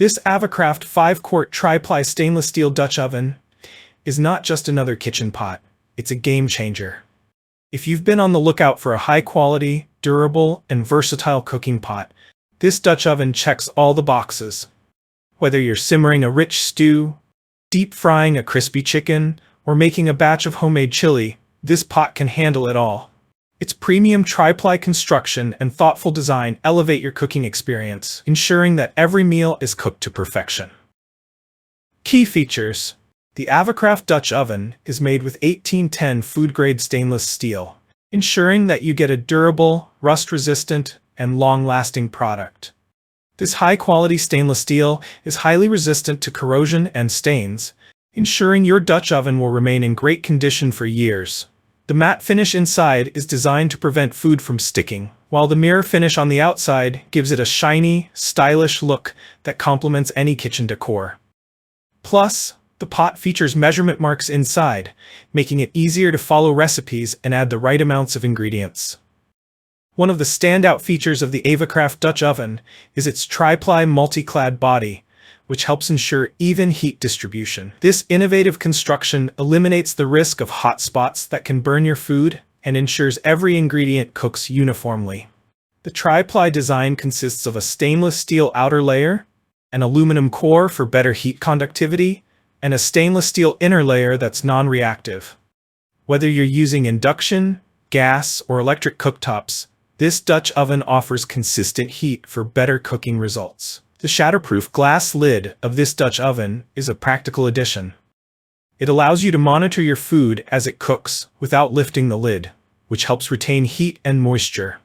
This Avacraft 5-quart Tri-Ply stainless steel Dutch oven is not just another kitchen pot, it's a game changer. If you've been on the lookout for a high-quality, durable, and versatile cooking pot, this Dutch oven checks all the boxes. Whether you're simmering a rich stew, deep frying a crispy chicken, or making a batch of homemade chili, this pot can handle it all. Its premium tri-ply construction and thoughtful design elevate your cooking experience, ensuring that every meal is cooked to perfection. Key features: the Avacraft Dutch Oven is made with 1810 food-grade stainless steel, ensuring that you get a durable, rust-resistant, and long-lasting product. This high-quality stainless steel is highly resistant to corrosion and stains, ensuring your Dutch oven will remain in great condition for years. The matte finish inside is designed to prevent food from sticking, while the mirror finish on the outside gives it a shiny, stylish look that complements any kitchen decor. Plus, the pot features measurement marks inside, making it easier to follow recipes and add the right amounts of ingredients. One of the standout features of the Avacraft Dutch Oven is its tri-ply multi-clad body, which helps ensure even heat distribution. This innovative construction eliminates the risk of hot spots that can burn your food and ensures every ingredient cooks uniformly. The tri-ply design consists of a stainless steel outer layer, an aluminum core for better heat conductivity, and a stainless steel inner layer that's non-reactive. Whether you're using induction, gas, or electric cooktops, this Dutch oven offers consistent heat for better cooking results. The Shatterproof Glass Lid of this Dutch oven is a practical addition. It allows you to monitor your food as it cooks without lifting the lid, which helps retain heat and moisture.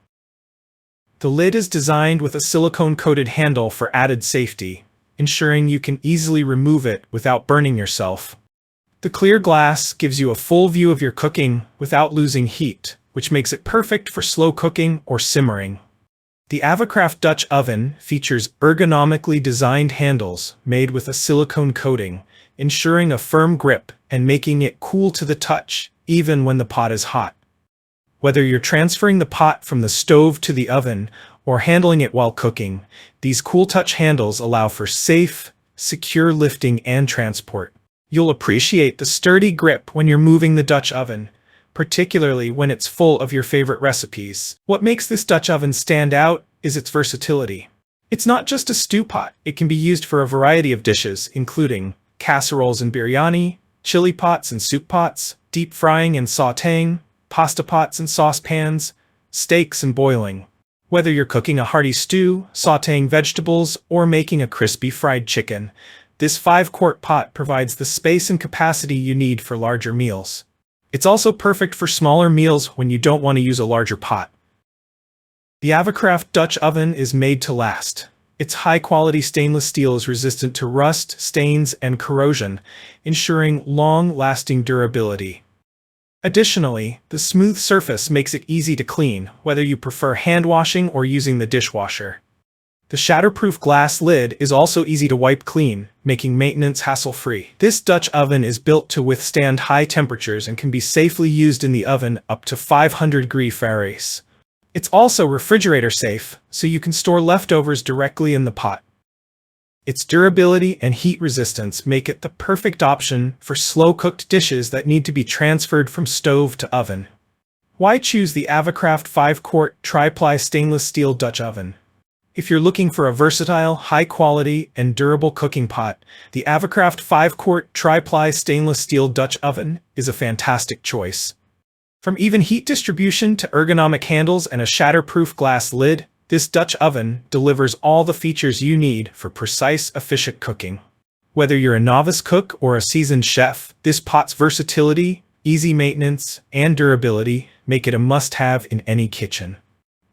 The lid is designed with a silicone-coated handle for added safety, ensuring you can easily remove it without burning yourself. The clear glass gives you a full view of your cooking without losing heat, which makes it perfect for slow cooking or simmering. The Avacraft Dutch Oven features ergonomically designed handles made with a silicone coating, ensuring a firm grip and making it cool to the touch, even when the pot is hot. Whether you're transferring the pot from the stove to the oven or handling it while cooking, these cool touch handles allow for safe, secure lifting and transport. You'll appreciate the sturdy grip when you're moving the Dutch oven, particularly when it's full of your favorite recipes. What makes this Dutch oven stand out is its versatility. It's not just a stew pot, it can be used for a variety of dishes, including casseroles and biryani, chili pots and soup pots, deep frying and sautéing, pasta pots and saucepans, steaks and boiling. Whether you're cooking a hearty stew, sautéing vegetables, or making a crispy fried chicken, this 5-quart pot provides the space and capacity you need for larger meals. It's also perfect for smaller meals when you don't want to use a larger pot. The Avacraft Dutch Oven is made to last. Its high-quality stainless steel is resistant to rust, stains, and corrosion, ensuring long-lasting durability. Additionally, the smooth surface makes it easy to clean, whether you prefer hand washing or using the dishwasher. The Shatterproof Glass Lid is also easy to wipe clean, making maintenance hassle-free. This Dutch oven is built to withstand high temperatures and can be safely used in the oven up to 500°F. It's also refrigerator-safe, so you can store leftovers directly in the pot. Its durability and heat resistance make it the perfect option for slow-cooked dishes that need to be transferred from stove to oven. Why choose the Avacraft 5-quart Tri-Ply stainless steel Dutch oven? If you're looking for a versatile, high-quality, and durable cooking pot, the Avacraft 5-quart Tri-Ply stainless steel Dutch oven is a fantastic choice. From even heat distribution to ergonomic handles and a shatterproof glass lid, this Dutch oven delivers all the features you need for precise, efficient cooking. Whether you're a novice cook or a seasoned chef, this pot's versatility, easy maintenance, and durability make it a must-have in any kitchen.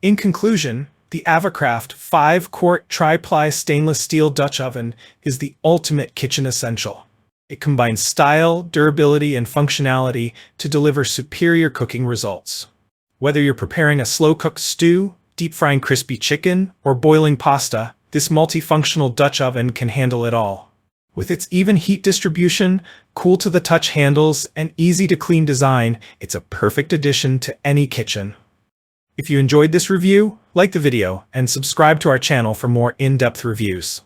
In conclusion, the Avacraft 5-quart Tri-Ply stainless steel Dutch oven is the ultimate kitchen essential. It combines style, durability, and functionality to deliver superior cooking results. Whether you're preparing a slow-cooked stew, deep frying crispy chicken, or boiling pasta, this multifunctional Dutch oven can handle it all. With its even heat distribution, cool-to-the-touch handles, and easy-to-clean design, it's a perfect addition to any kitchen. If you enjoyed this review, like the video and subscribe to our channel for more in-depth reviews.